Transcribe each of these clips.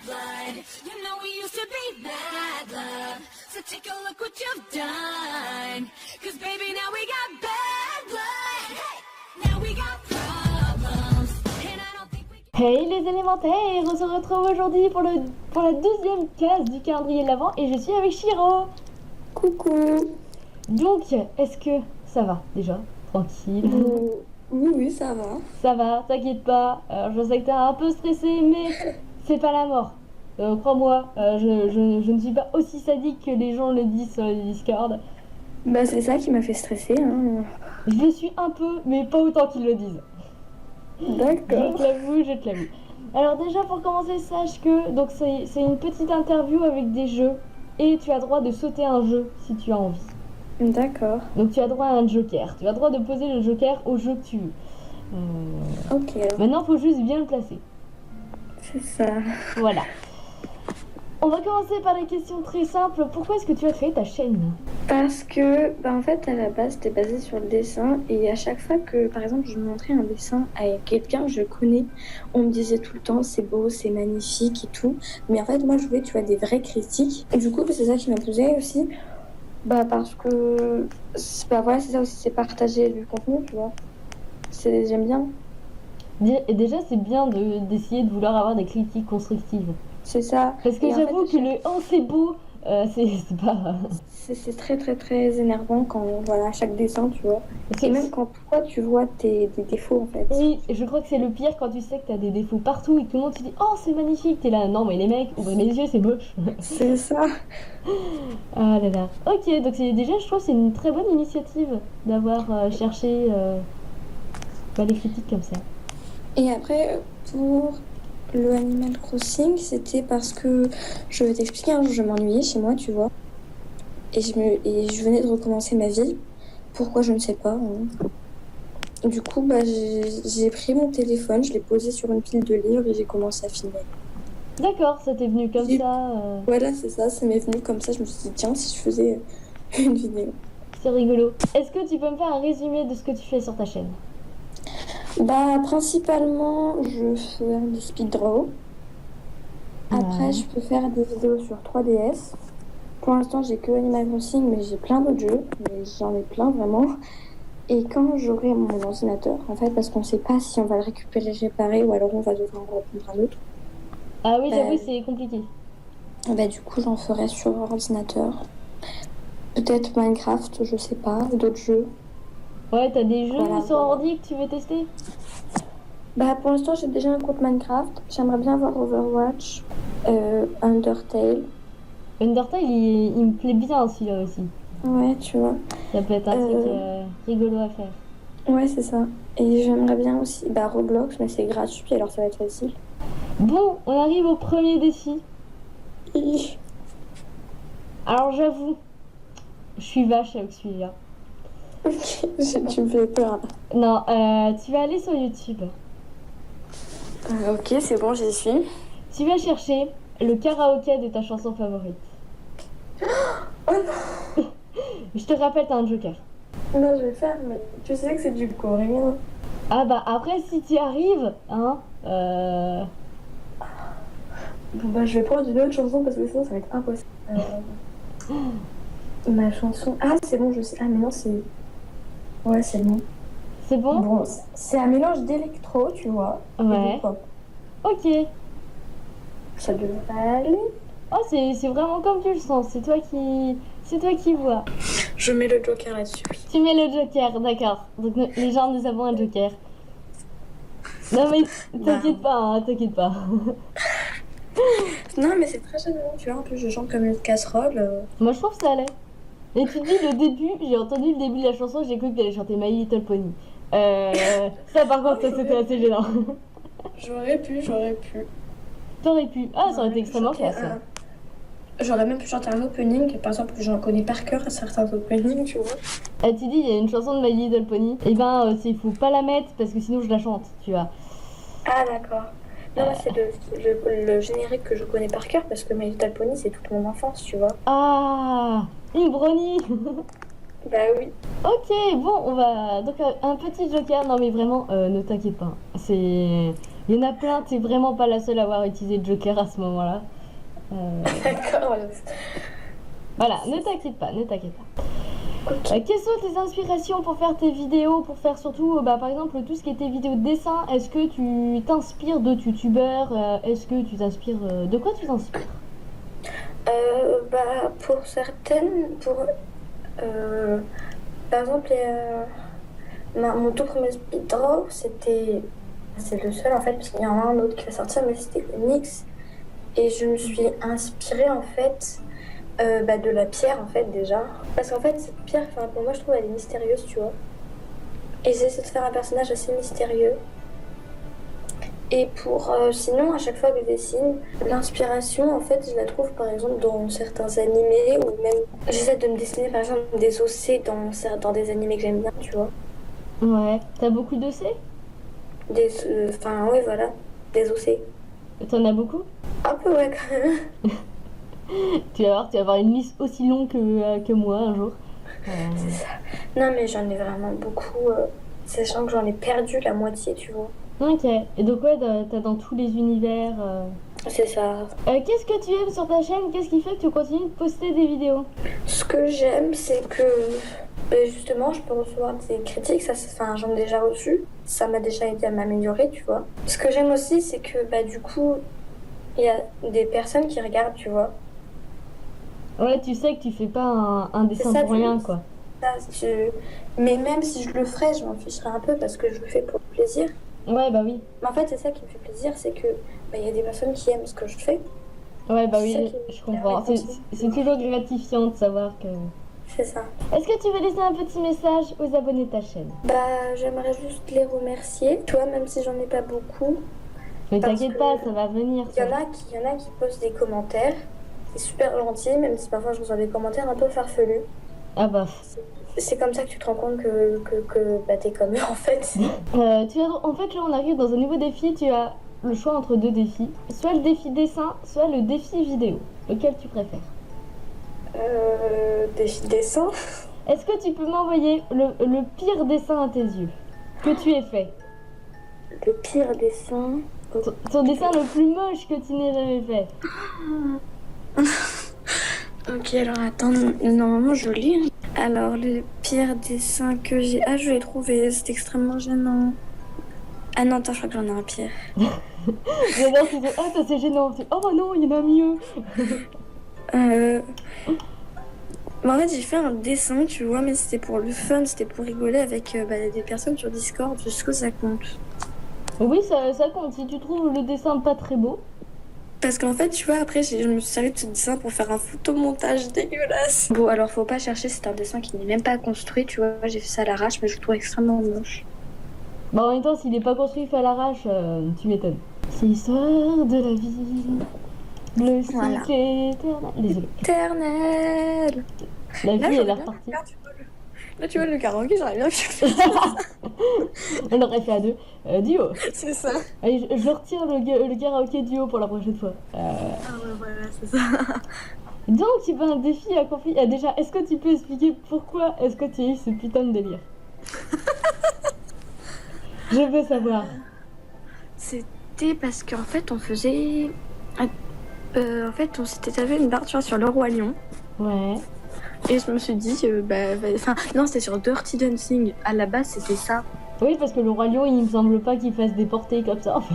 blood. You know we used to be bad love. So take a look what you've done. Cause baby, now we got bad blood. Hey, now we got problems. And I don't think we can... Hey les élémentaires, on se retrouve aujourd'hui pour la deuxième case du calendrier de l'Avent et je suis avec Shiro. Coucou. Donc, est-ce que ça va déjà? Tranquille. Oui, ça va. Ça va, t'inquiète pas. Je sais que t'es un peu stressé, mais c'est pas la mort. Crois-moi, je ne suis pas aussi sadique que les gens le disent sur les Discord. Bah c'est ça qui m'a fait stresser. Hein. Je le suis un peu, mais pas autant qu'ils le disent. D'accord. Je te l'avoue. Alors déjà pour commencer, sache que donc c'est une petite interview avec des jeux et tu as droit de sauter un jeu si tu as envie. D'accord. Donc tu as droit à un joker. Tu as droit de poser le joker au jeu que tu veux. Ok. Alors. Maintenant, faut juste bien le placer. C'est ça. Voilà. On va commencer par des questions très simples. Pourquoi est-ce que tu as créé ta chaîne? Parce que, en fait, à la base, c'était basé sur le dessin. Et à chaque fois que, par exemple, je montrais un dessin à quelqu'un que je connais, on me disait tout le temps, c'est beau, c'est magnifique et tout. Mais en fait, moi, je voulais, tu vois, des vraies critiques. Et du coup, c'est ça qui m'a posé aussi. Parce que, voilà, c'est ça aussi, c'est partager du contenu, tu vois. J'aime bien. Et déjà, c'est bien d'essayer de vouloir avoir des critiques constructives. C'est ça. Parce que j'avoue que le « oh, c'est beau », c'est pas... C'est très très très énervant quand voilà chaque dessin tu vois et même quand toi tu vois des défauts en fait. Oui, je crois que c'est le pire quand tu sais que t'as des défauts partout et que tout le monde te dit oh c'est magnifique, t'es là non mais les mecs ouvrez les yeux c'est moche. C'est ça. Ah là là. Ok, donc déjà je trouve que c'est une très bonne initiative d'avoir cherché les critiques comme ça. Et après pour le Animal Crossing c'était parce que je vais t'expliquer un jour je m'ennuyais chez moi tu vois. Et je venais de recommencer ma vie. Pourquoi, je ne sais pas. Hein. Du coup, j'ai pris mon téléphone, je l'ai posé sur une pile de livres et j'ai commencé à filmer. D'accord, ça t'est venu comme ça Voilà, c'est ça, ça m'est venu comme ça. Je me suis dit, tiens, si je faisais une vidéo. C'est rigolo. Est-ce que tu peux me faire un résumé de ce que tu fais sur ta chaîne? Principalement, je fais des speeddraws. Après, je peux faire des vidéos sur 3DS. Pour l'instant, j'ai que Animal Crossing, mais j'ai plein d'autres jeux. Mais j'en ai plein, vraiment. Et quand j'aurai mon ordinateur, en fait, parce qu'on ne sait pas si on va le récupérer, réparer, ou alors on va devoir en reprendre un autre. Ah oui, j'avoue, c'est compliqué. Du coup, j'en ferai sur ordinateur. Peut-être Minecraft, je sais pas, d'autres jeux. Ouais, t'as des jeux sur ordi que tu veux tester? Pour l'instant, j'ai déjà un compte Minecraft. J'aimerais bien avoir Overwatch, Undertale. Undertale, il me plaît bien celui-là aussi. Ouais, tu vois. Ça peut être un truc rigolo à faire. Ouais, c'est ça. Et j'aimerais bien aussi Roblox, mais c'est gratuit, alors ça va être facile. Bon, on arrive au premier défi. Alors j'avoue, je suis vache avec celui-là. Tu me fais peur. Non, tu vas aller sur YouTube. Ok, c'est bon, j'y suis. Tu vas chercher le karaoké de ta chanson favorite. Oh non. Je te rappelle, t'as un joker. Non, je vais faire, mais tu sais que c'est du coréen. Ah après, si tu y arrives, hein, je vais prendre une autre chanson parce que sinon ça va être impossible. Ma chanson... Ah, c'est bon, je sais. Ah, mais non, c'est... Ouais, c'est bon. C'est bon? Bon, c'est un mélange d'électro, tu vois, ouais. Et de pop. Ok. Ça devrait aller. Oh, c'est vraiment comme tu le sens. C'est toi qui vois. Je mets le joker là-dessus. Tu mets le joker, d'accord. Donc les gens, nous avons un joker. Non mais t'inquiète pas, hein, t'inquiète pas. Non mais c'est très gênant, tu vois, en plus je chante comme une casserole. Moi je trouve que ça allait. Et tu dis le début, j'ai entendu le début de la chanson, j'ai cru que t'allais chanter My Little Pony. Ça par contre, ça c'était assez gênant. J'aurais pu. T'aurais pu. Ah, ça aurait été extrêmement classe. J'aurais même pu chanter un opening, par exemple, j'en connais par cœur à certains openings, tu vois. Ah, tu dis, il y a une chanson de My Little Pony. Eh ben, il faut pas la mettre parce que sinon je la chante, tu vois. Ah, d'accord. Non, moi, c'est le générique que je connais par cœur parce que My Little Pony, c'est toute mon enfance, tu vois. Ah, une brownie. Bah oui. Ok, bon, on va... Donc, un petit joker. Non, mais vraiment, ne t'inquiète pas. Il y en a plein, t'es vraiment pas la seule à avoir utilisé Joker à ce moment-là. D'accord. Voilà, ne t'inquiète pas, ne t'inquiète pas. Ok. Quelles sont tes inspirations pour faire tes vidéos, pour faire surtout, par exemple, tout ce qui est tes vidéos de dessin? Est-ce que tu t'inspires d'autres youtubeurs? Est-ce que tu t'inspires... de quoi tu t'inspires? Pour certaines, par exemple, mon tout premier speed draw, c'est le seul en fait, parce qu'il y en a un autre qui va sortir, mais c'était Onyx. Et je me suis inspirée en fait de la pierre en fait déjà. Parce qu'en fait, cette pierre, pour moi, je trouve elle est mystérieuse, tu vois. Et j'ai essayé de faire un personnage assez mystérieux. Et sinon, à chaque fois que je dessine, l'inspiration, en fait, je la trouve par exemple dans certains animés, ou même j'essaie de me dessiner par exemple des OC dans des animés que j'aime bien, tu vois. Ouais, t'as beaucoup de C? Oui, voilà, des OC. T'en as beaucoup? Un peu, ouais, quand même. Tu vas avoir une liste aussi longue que moi un jour. C'est ça. Non, mais j'en ai vraiment beaucoup, sachant que j'en ai perdu la moitié, tu vois. Ok, et donc ouais, t'as dans tous les univers. C'est ça. Qu'est-ce que tu aimes sur ta chaîne? Qu'est-ce qui fait que tu continues de poster des vidéos? Ce que j'aime, c'est que justement, je peux recevoir des critiques. J'en ai déjà reçu. Ça m'a déjà aidé à m'améliorer, tu vois. Ce que j'aime aussi, c'est que du coup, il y a des personnes qui regardent, tu vois. Ouais, tu sais que tu fais pas un dessin ça, pour rien, quoi. Mais même si je le ferais, je m'en ficherais un peu parce que je le fais pour le plaisir. Ouais, bah oui. Mais en fait, c'est ça qui me fait plaisir, c'est que y a des personnes qui aiment ce que je fais. Ouais, bah C'est oui, ça qui je me comprends. permet de C'est toujours gratifiant de savoir que... C'est ça. Est-ce que tu veux laisser un petit message aux abonnés de ta chaîne? J'aimerais juste les remercier, tu vois, même si j'en ai pas beaucoup. Mais Parce t'inquiète que pas, ça va venir. Il y en a qui postent des commentaires. C'est super gentil, même si parfois je reçois des commentaires un peu farfelus. Ah bah. C'est comme ça que tu te rends compte que t'es comme eux en fait. En fait, là, on arrive dans un nouveau défi. Tu as le choix entre deux défis. Soit le défi dessin, soit le défi vidéo. Lequel tu préfères? Défi dessin. Est-ce que tu peux m'envoyer le pire dessin à tes yeux que tu aies fait? Le pire dessin. Ton dessin le plus moche que tu n'aies jamais fait. Ok, alors attends, normalement je lis. Alors, le pire dessin que j'ai... Ah, je l'ai trouvé, c'est extrêmement gênant. Ah non, attends, je crois que j'en ai un pire. J'adore, tu dis, ah, ça c'est gênant. Oh bah non, il y en a mieux. En fait, j'ai fait un dessin, tu vois, mais c'était pour le fun, c'était pour rigoler avec des personnes sur Discord, jusqu'où ça compte. Oui, ça compte. Si tu trouves le dessin pas très beau. Parce qu'en fait, tu vois, après, je me suis servi de ce dessin pour faire un photomontage dégueulasse. Bon, alors, faut pas chercher, c'est un dessin qui n'est même pas construit, tu vois. J'ai fait ça à l'arrache, mais je le trouve extrêmément moche. Bah, en même temps, s'il n'est pas construit fait à l'arrache, tu m'étonnes. C'est l'histoire de la vie, le cycle Voilà. éternel. Désolé. Éternel. La Là, vie, elle est j'aurais bien repartie. pu faire, Là, tu vois, le karaoké, j'aurais bien pu faire. On l'aurait fait à deux. Duo. C'est ça. Allez, je retire le karaoké duo pour la prochaine fois. Ah ouais, voilà, c'est ça. Donc, tu veux un défi accompli. Déjà, est-ce que tu peux expliquer pourquoi est-ce que tu as eu ce putain de délire? Je veux savoir. C'était parce qu'en fait, on faisait... en fait, on s'était tavé une barre, tu vois, sur le Roi Lion. Ouais. Et je me suis dit, non, c'était sur Dirty Dancing. À la base, c'était ça. Oui, parce que le Roi Lion, il me semble pas qu'il fasse des portées comme ça, en fait.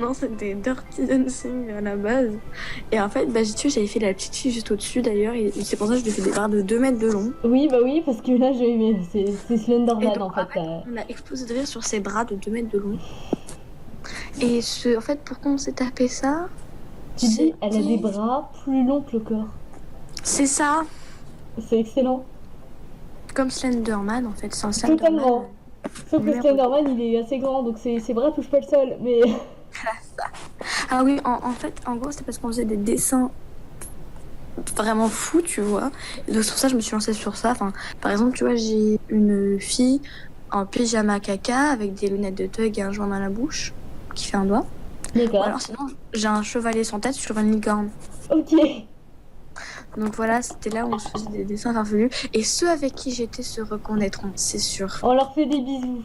non, c'était Dirty Dancing à la base. Et en fait, j'avais fait la petite fille juste au-dessus d'ailleurs. Et c'est pour ça que je lui ai fait des barres de 2 mètres de long. Oui, bah oui, parce que là, c'est Slenderman, en fait. On a explosé de rire sur ses bras de 2 mètres de long. Et en fait, pourquoi on s'est tapé ça? Tu dis, elle a des bras plus longs que le corps. C'est ça. C'est excellent. Comme Slenderman, en fait. C'est un Slenderman. Totalement. Sauf que Slenderman, il est assez grand, donc ses bras touchent pas le sol, mais... Ah oui, en fait, en gros, c'était parce qu'on faisait des dessins vraiment fous, tu vois. Et donc, sur ça, je me suis lancée sur ça. Enfin, par exemple, tu vois, j'ai une fille en pyjama caca avec des lunettes de thug et un joint dans la bouche qui fait un doigt. D'accord. Ou alors, sinon, j'ai un chevalier sans tête sur une licorne. Ok. Donc voilà, c'était là où on se faisait des dessins farfelus. Et ceux avec qui j'étais se reconnaîtront, c'est sûr. On leur fait des bisous.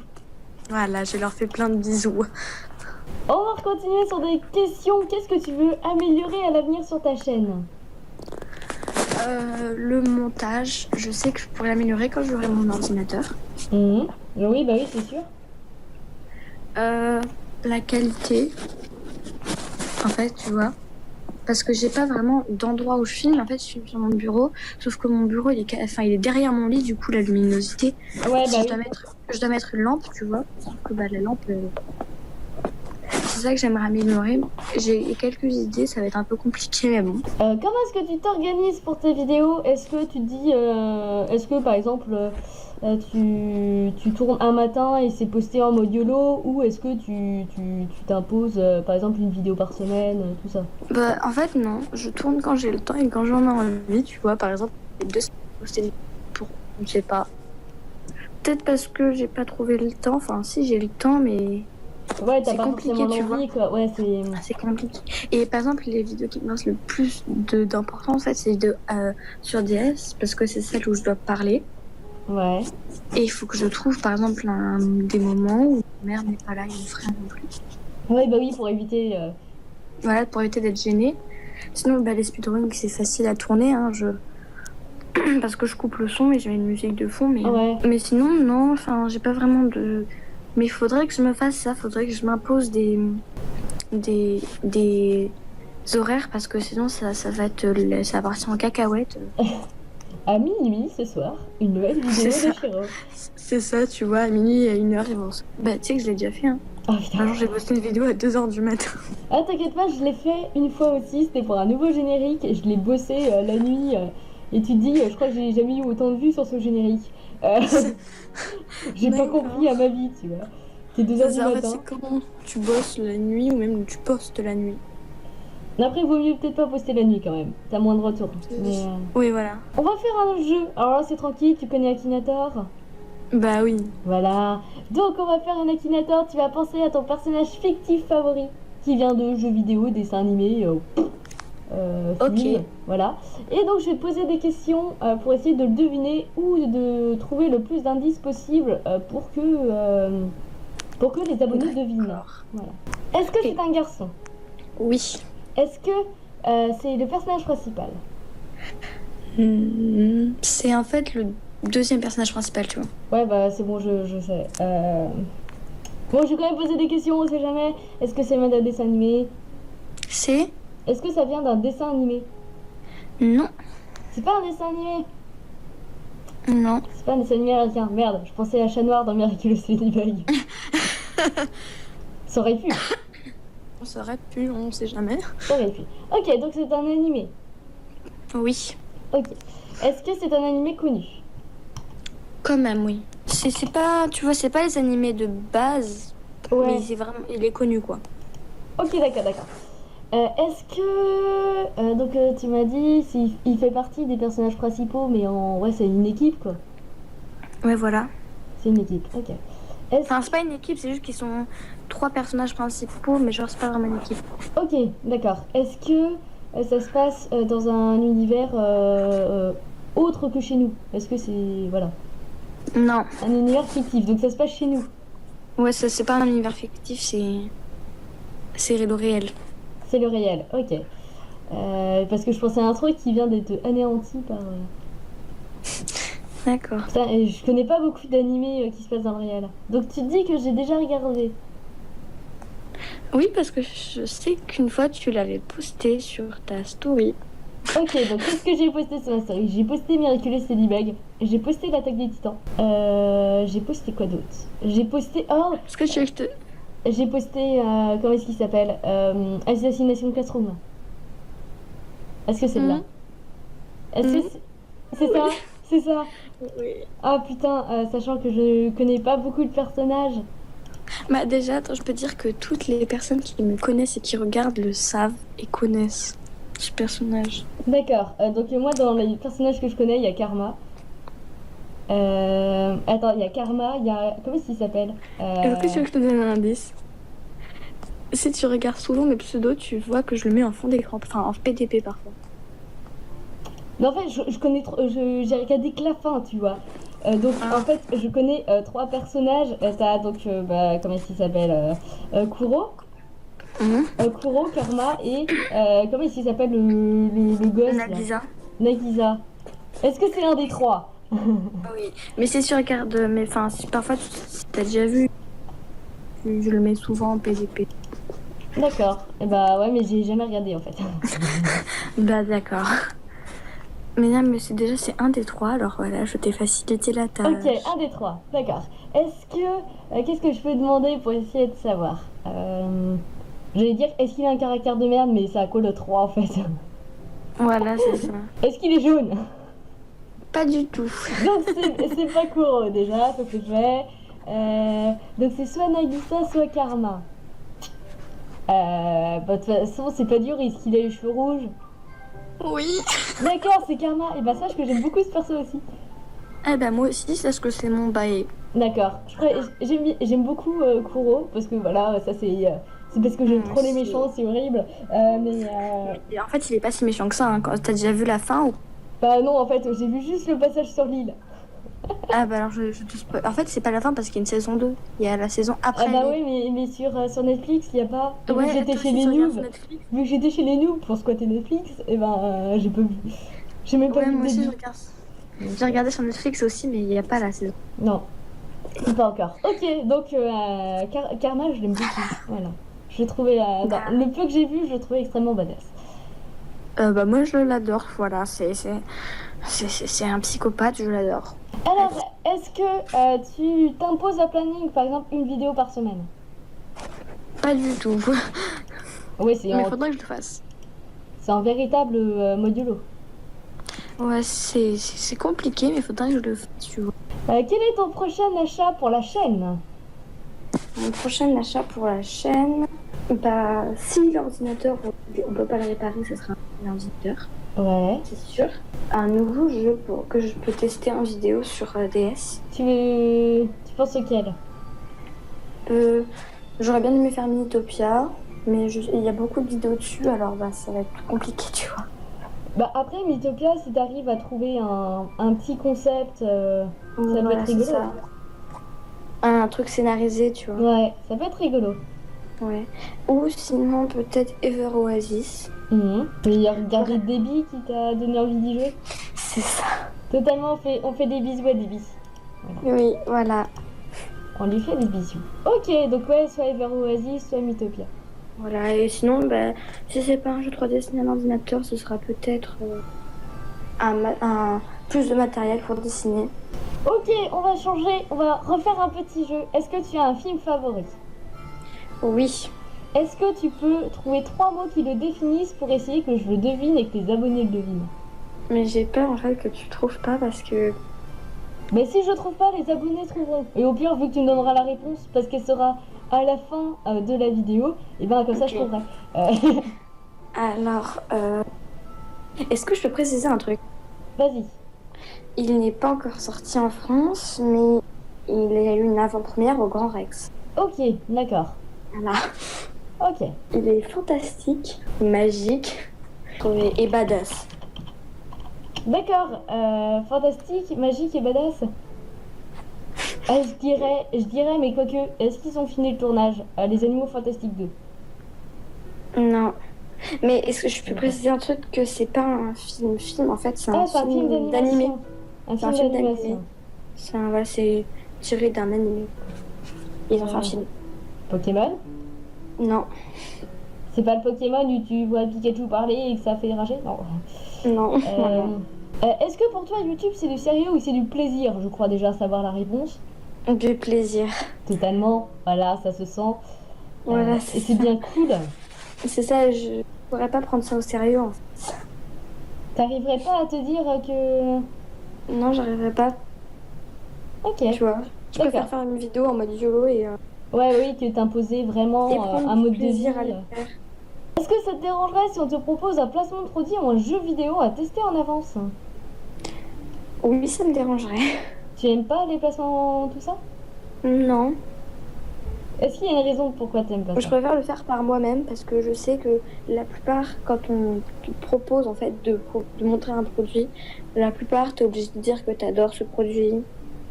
Voilà, je leur fais plein de bisous. On va continuer sur des questions. Qu'est-ce que tu veux améliorer à l'avenir sur ta chaîne? Le montage, je sais que je pourrais l'améliorer quand j'aurai mon ordinateur. Oui, bah oui, c'est sûr. La qualité, en fait, tu vois. Parce que j'ai pas vraiment d'endroit où je filme. En fait, je filme sur mon bureau. Sauf que mon bureau, il est derrière mon lit. Du coup, la luminosité. Ouais, Si bah je dois mettre une lampe, tu vois. Sauf que la lampe, c'est ça que j'aimerais améliorer. J'ai quelques idées. Ça va être un peu compliqué, mais bon. comment est-ce que tu t'organises pour tes vidéos? Est-ce que tu dis, est-ce que par exemple, tu tournes un matin et c'est posté en mode YOLO, ou est-ce que tu t'imposes par exemple une vidéo par semaine, tout ça? Bah, en fait, non. Je tourne quand j'ai le temps et quand j'en ai envie. Tu vois, par exemple, les 2 semaines postées pour, je sais pas. Peut-être parce que j'ai pas trouvé le temps. Enfin, si, j'ai le temps, mais Ouais, t'as c'est pas compliqué, forcément tu vois. l'envie, quoi. Ouais, c'est... C'est compliqué. Et par exemple, les vidéos qui me lancent le plus d'importance, en fait, c'est les vidéos sur DS, parce que c'est celle où je dois parler. Ouais. Et il faut que je trouve, par exemple, des moments où ma mère n'est pas là et mon frère non plus. Ouais, bah oui, pour éviter... Voilà, pour éviter d'être gênée. Sinon, bah, les speedruns, c'est facile à tourner, hein, parce que je coupe le son et je mets une musique de fond. Ouais. Mais sinon, non, enfin, j'ai pas vraiment de... Mais il faudrait que je me fasse ça, faudrait que je m'impose des horaires, parce que sinon, ça va partir en cacahuète. À minuit ce soir, une nouvelle vidéo C'est de ça. Chiro. C'est ça, tu vois, à minuit et à 1h, ils vont... Bah, tu sais que je l'ai déjà fait, hein. Oh Un putain. jour, j'ai posté une vidéo à 2h du matin. Ah, t'inquiète pas, je l'ai fait une fois aussi, c'était pour un nouveau générique, et je l'ai bossé la nuit, et tu te dis, je crois que j'ai jamais eu autant de vues sur ce générique. J'ai pas D'accord. compris à ma vie, tu vois. C'est 2h du En fait, matin. c'est comment tu bosses la nuit ou même tu postes la nuit. Après, vaut mieux peut-être pas poster la nuit quand même, t'as moins de retours. Mais, Oui, voilà. on va faire un jeu. Alors là, c'est tranquille, tu connais Akinator? Bah oui. Voilà. Donc, on va faire un Akinator. Tu vas penser à ton personnage fictif favori qui vient de jeux vidéo, dessins animés, Ok. films. Voilà. Et donc, je vais te poser des questions pour essayer de le deviner ou de trouver le plus d'indices possible pour que les abonnés devinent. D'accord. Voilà. Est-ce que c'est un garçon? Oui. Est-ce que c'est le personnage principal? C'est en fait le deuxième personnage principal, tu vois. Ouais, bah c'est bon, je sais. Bon, je vais quand même poser des questions, on sait jamais. Est-ce que c'est d'un dessin animé? C'est... Est-ce que ça vient d'un dessin animé? Non. C'est pas un dessin animé? Non. C'est pas un dessin animé américain. Merde, je pensais à Chat Noir dans Miraculous Ladybug. Ça aurait pu. On saurait plus, on sait jamais. Ça aurait pu. Ok, donc c'est un animé. Oui. Ok. Est-ce que c'est un animé connu? Quand même, oui. C'est pas... Tu vois, c'est pas les animés de base. Ouais. Mais c'est vraiment... Il est connu, quoi. Ok, d'accord. Est-ce que... donc tu m'as dit, il fait partie des personnages principaux, mais ouais, c'est une équipe, quoi. Ouais, voilà. C'est une équipe, ok. Est-ce... Enfin, c'est pas une équipe, c'est juste qu'ils sont 3 personnages principaux, mais genre, c'est pas vraiment une équipe. Ok, d'accord. Est-ce que ça se passe dans un univers autre que chez nous? Est-ce que c'est... Voilà. Non. Un univers fictif, donc ça se passe chez nous. Ouais, ça, c'est pas un univers fictif, c'est le réel. C'est le réel, ok. Parce que je pensais à un truc qui vient d'être anéanti par... D'accord. Putain, et je connais pas beaucoup d'animés qui se passent dans le réel. Donc tu te dis que j'ai déjà regardé. Oui, parce que je sais qu'une fois, tu l'avais posté sur ta story. Ok, donc qu'est-ce que j'ai posté sur ma story? J'ai posté Miraculous Ladybug, j'ai posté l'Attaque des Titans, j'ai posté quoi d'autre? J'ai posté... Oh, Est-ce que tu veux que je te... j'ai posté... comment est-ce qu'il s'appelle? Assassination Classroom. Est-ce que c'est là? Est-ce que c'est ça? C'est ça? Oui. Ah putain, sachant que je connais pas beaucoup de personnages. Bah déjà, attends, je peux dire que toutes les personnes qui me connaissent et qui regardent le savent et connaissent ce personnage. D'accord, donc moi dans les personnages que je connais, il y a Karma. Attends, il y a Karma, il y a... Comment est-ce qu'il s'appelle? Est-ce que tu veux que je te donne un indice? Si tu regardes souvent mes pseudos, tu vois que je le mets en fond d'écran, enfin en PDP parfois. Mais en fait, je connais trop... J'ai regardé que la fin, tu vois. Donc en fait, je connais 3 personnages. T'as donc... comment est-ce qu'il s'appelle? Kuro. Kuro, Karma et comment il s'appelle le gosse là Nagisa. Nagisa. Est-ce que c'est l'un des trois? Oui, mais c'est sur regarde, mais enfin, parfois, si t'as déjà vu, je le mets souvent en PVP. D'accord. Et bah ouais, mais j'ai jamais regardé en fait. Bah d'accord. Mais non, mais c'est un des trois, alors voilà, je t'ai facilité la tâche. Ok, un des trois. D'accord. Est-ce que qu'est-ce que je peux demander pour essayer de savoir J'allais dire est-ce qu'il a un caractère de merde, mais ça colle au 3 en fait. Voilà, c'est ça. Est-ce qu'il est jaune? Pas du tout. Donc c'est pas Kuro déjà, ça c'est fait. Donc c'est soit Nagisa, soit Karma. Bah, de toute façon, c'est pas dur, est-ce qu'il a les cheveux rouges? Oui. D'accord, c'est Karma. Et bah sache que j'aime beaucoup ce perso aussi. Eh ben moi aussi, c'est ce que c'est mon bail. D'accord. J'aime beaucoup Kuro, parce que voilà, ça c'est parce que j'aime trop les méchants, c'est horrible. Et en fait, il est pas si méchant que ça. Hein. T'as déjà vu la fin ou... Bah non, en fait, j'ai vu juste le passage sur l'île. Ah bah alors je te spoil. En fait, c'est pas la fin parce qu'il y a une saison 2. Il y a la saison après. Ah bah oui, mais sur Netflix, il y a pas. Et Ouais, vu que j'étais toi chez aussi, les tu regardes noobs, sur Netflix. vu que j'étais chez les noobs pour squatter Netflix, et ben j'ai pas vu. J'ai même pas Ouais, vu moi le aussi, je début. regarde. J'ai regardé sur Netflix aussi, mais il n'y a pas la saison. Non, pas encore. Ok, donc Karma, je l'aime beaucoup. Voilà. Je l'ai trouvé, le peu que j'ai vu, je le trouvais extrêmement badass. Bah moi, je l'adore. Voilà, c'est un psychopathe, je l'adore. Alors, est-ce que tu t'imposes un planning, par exemple une vidéo par semaine? Pas du tout. Oui, Mais il faudrait que je le fasse. c'est un véritable modulo. Ouais, c'est compliqué, mais il faudrait que je le fasse, tu vois. Quel est ton prochain achat pour la chaîne? Mon prochain achat pour la chaîne, bah, si l'ordinateur, on peut pas le réparer, ce sera un ordinateur, Ouais. c'est sûr. Un nouveau jeu que je peux tester en vidéo sur DS. Tu penses auquel? J'aurais bien aimé faire Minitopia, mais il y a beaucoup de vidéos dessus, alors bah, ça va être plus compliqué, tu vois. Bah après Mythopia, si t'arrives à trouver un petit concept, ça peut être rigolo. Ça. Un truc scénarisé, tu vois. Ouais, ça peut être rigolo. Ouais. Ou sinon, peut-être Ever Oasis. Et regarder Debbie qui t'a donné envie d'y jouer. C'est ça. Totalement, on fait des bisous à Debbie. Voilà. Oui, voilà. On lui fait des bisous. Ok, donc ouais, soit Ever Oasis, soit Mythopia. Voilà, et sinon, bah, si c'est pas un jeu 3D dessiné à l'ordinateur, ce sera peut-être plus de matériel pour dessiner. Ok, on va changer, on va refaire un petit jeu. Est-ce que tu as un film favori? Oui. Est-ce que tu peux trouver 3 mots qui le définissent pour essayer que je le devine et que les abonnés le devinent? Mais j'ai peur en fait que tu trouves pas parce que... Mais si je trouve pas, les abonnés trouveront. Et au pire, vu que tu me donneras la réponse, parce qu'elle sera à la fin de la vidéo, et ben comme ça je trouverai. Alors, est-ce que je peux préciser un truc? Vas-y. Il n'est pas encore sorti en France, mais il y a eu une avant-première au Grand Rex. Ok, d'accord. Voilà. Ok. Il est fantastique, magique et badass. D'accord. Fantastique, magique et badass. Je dirais, mais quoique, est-ce qu'ils ont fini le tournage? Les Animaux Fantastiques 2. Non. Mais est-ce que je peux préciser un truc que c'est pas un film en fait, c'est un film d'animation. Un film d'animation. C'est tiré d'un animé. Ils ont fait un film. Pokémon? Non. C'est pas le Pokémon où tu vois Pikachu parler et que ça fait rager? Non. Non. Est-ce que pour toi YouTube c'est du sérieux ou c'est du plaisir? Je crois déjà savoir la réponse. Du plaisir. Totalement. Voilà, ça se sent. Voilà, et c'est bien cool. C'est ça, je pourrais pas prendre ça au sérieux en fait. T'arriverais pas à te dire que... Non, j'arriverais pas. Ok. Tu vois, je préfère faire une vidéo en mode YOLO et... Ouais, oui, que t'imposer vraiment un mode de vie. À le faire. Est-ce que ça te dérangerait si on te propose un placement de produit ou un jeu vidéo à tester en avance? Oui, ça me dérangerait. Tu aimes pas les placements, tout ça? Non. Est-ce qu'il y a une raison pourquoi t'aimes pas ça? Je préfère le faire par moi-même parce que je sais que la plupart, quand on te propose en fait de montrer un produit, la plupart t'es obligé de dire que t'adores ce produit.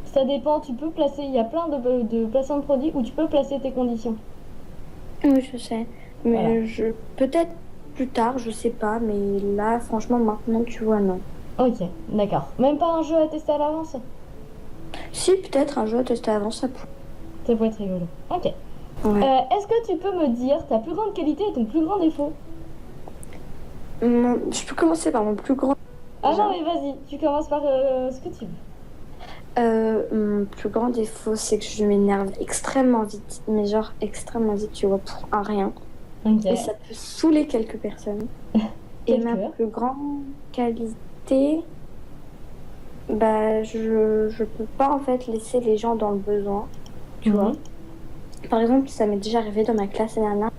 Ça dépend, tu peux placer, il y a plein de placements de produits où tu peux placer tes conditions. Oui, je sais. Mais peut-être plus tard, je sais pas, mais là, franchement, maintenant, tu vois, non. Ok, d'accord. Même pas un jeu à tester à l'avance? Si, peut-être un jeu à tester avant, ça pourrait. Ça pourrait être rigolo. Ok. Ouais. Est-ce que tu peux me dire ta plus grande qualité et ton plus grand défaut? Je peux commencer par mon plus grand. Ah Déjà. non, mais vas-y, tu commences par ce que tu veux. Mon plus grand défaut, c'est que je m'énerve extrêmement vite. Mais genre, extrêmement vite, tu vois, pour un rien. Ok. Et ça peut saouler quelques personnes. Et ma Quelques. plus grande qualité, bah, je peux pas en fait laisser les gens dans le besoin, tu Mhm. vois. Par exemple, ça m'est déjà arrivé dans ma classe l'année dernière,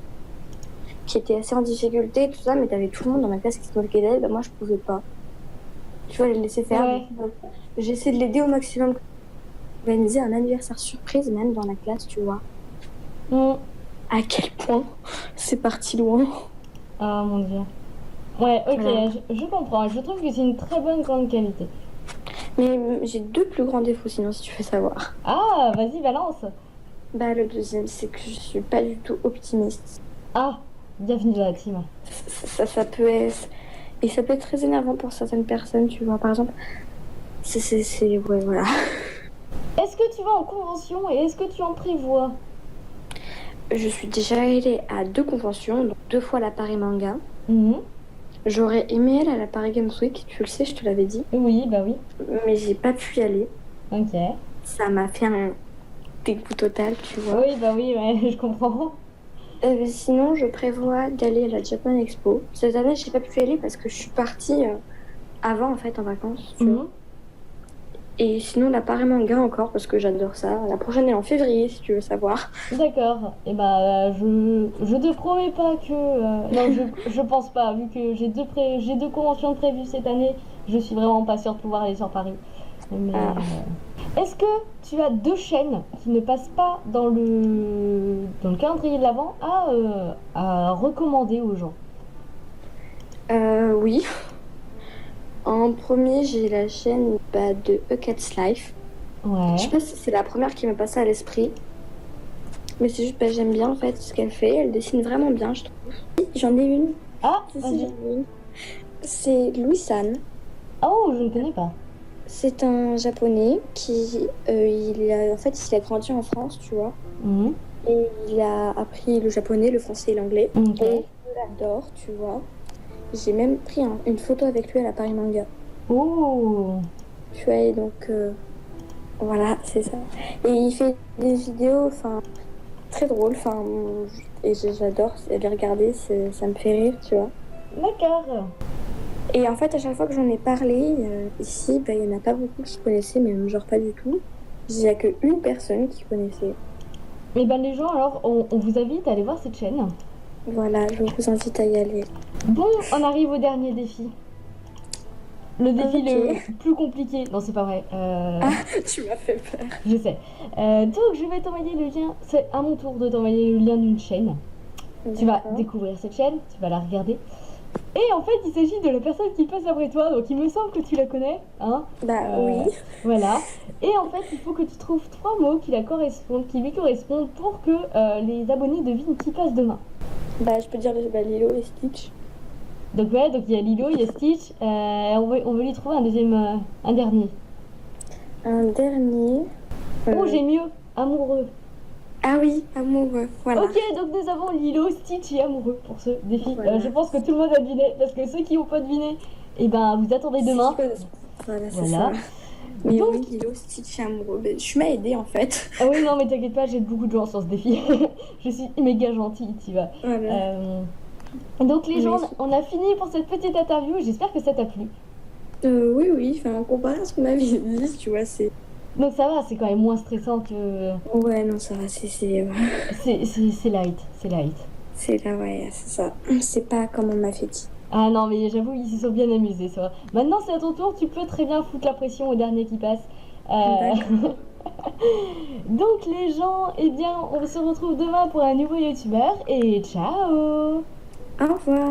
qui était assez en difficulté et tout ça, mais t'avais tout le monde dans ma classe qui se moquait d'elle, bah moi je pouvais pas. Tu vois, les laisser faire. Ouais. Donc, j'ai essayé de l'aider au maximum. Organiser un anniversaire surprise même dans la classe, tu vois. Mm. À quel point c'est parti loin. Ah mon dieu. Ouais, ok, Voilà. je comprends. Je trouve que c'est une très bonne grande qualité. Mais j'ai deux plus grands défauts sinon, si tu veux savoir. Ah, vas-y, balance. Bah, le deuxième, c'est que je suis pas du tout optimiste. Ah, bienvenue dans la team. Ça peut être... Et ça peut être très énervant pour certaines personnes, tu vois. Par exemple, ouais, voilà. Est-ce que tu vas en convention et est-ce que tu en prévois? Je suis déjà allée à 2 conventions, donc 2 fois la Paris Manga. Mhm. J'aurais aimé aller à la Paris Games Week, tu le sais, je te l'avais dit. Oui, bah oui. Mais j'ai pas pu y aller. Ok. Ça m'a fait un dégoût total, tu vois. Oui, bah oui, ouais, je comprends. Sinon, je prévois d'aller à la Japan Expo. Cette année, j'ai pas pu y aller parce que je suis partie avant, en fait, en vacances, tu vois. Mhm. Et sinon, la Paris Manga encore, parce que j'adore ça. La prochaine est en février, si tu veux savoir. D'accord. Et bah, je te promets pas que. Non, je pense pas. Vu que j'ai deux conventions prévues cette année, je suis vraiment pas sûre de pouvoir aller sur Paris. Mais, Ah. est-ce que tu as deux chaînes qui ne passent pas dans le calendrier de l'Avent à recommander aux gens? Oui. En premier, j'ai la chaîne de Cat's Life. Ouais. Je sais pas si c'est la première qui m'est passée à l'esprit. Mais c'est juste, j'aime bien en fait ce qu'elle fait. Elle dessine vraiment bien, je trouve. Oui, j'en ai une. Ah, Si, vas-y. j'en ai une. C'est Louis San. Oh, je ne connais pas. C'est un japonais qui, il a grandi en France, tu vois. Mhm. Et il a appris le japonais, le français et l'anglais. Ok. Et je l'adore, tu vois. J'ai même pris une photo avec lui à la Paris Manga. Oh. Tu vois, et donc, voilà, c'est ça. Et il fait des vidéos, très drôles, et j'adore les regarder, ça me fait rire, tu vois. D'accord. Et en fait, à chaque fois que j'en ai parlé, ici, il n'y en a pas beaucoup qui connaissaient, même genre pas du tout. Il n'y a qu'une personne qui connaissait. Et ben les gens, alors, on vous invite à aller voir cette chaîne. Voilà, je vous invite à y aller. Bon, on arrive au dernier défi. Le défi Ok. le plus compliqué. Non, c'est pas vrai. Tu m'as fait peur. Je sais. Donc, je vais t'envoyer le lien. C'est à mon tour de t'envoyer le lien d'une chaîne. Tu vas D'accord. découvrir cette chaîne, tu vas la regarder. Et en fait, il s'agit de la personne qui passe après toi. Donc, il me semble que tu la connais. Hein. Oui. Voilà. Et en fait, il faut que tu trouves 3 mots qui lui correspondent pour que les abonnés devinent qui passe demain. Je peux dire Lilo et Stitch. Donc ouais, donc il y a Lilo, il y a Stitch, on veut lui trouver un dernier. Un dernier. Oh, j'ai mieux, amoureux. Ah oui, amoureux, voilà. Ok, donc nous avons Lilo, Stitch et amoureux pour ce défi. Voilà. Je pense que tout le monde a deviné, parce que ceux qui n'ont pas deviné, eh ben vous attendez demain. Voilà, c'est Voilà. ça. Mais Donc- oui, Lilo, Stitch et amoureux. Tu m'as aidé en fait. Ah oui, non mais t'inquiète pas, j'aide beaucoup de gens sur ce défi. Je suis méga gentille, tu vois. Voilà. Donc les gens, Oui. on a fini pour cette petite interview, j'espère que ça t'a plu. Oui, comparé à ce qu'on m'avait dit, tu vois, c'est... Donc ça va, c'est quand même moins stressant que... Ouais, non, ça va, c'est light, c'est light. C'est là, ouais, c'est ça. C'est pas comme on m'a fait dit. Ah non, mais j'avoue, ils se sont bien amusés, ça. Maintenant, c'est à ton tour, tu peux très bien foutre la pression au dernier qui passe. D'accord. Donc, les gens, eh bien, on se retrouve demain pour un nouveau youtubeur et ciao! Au revoir.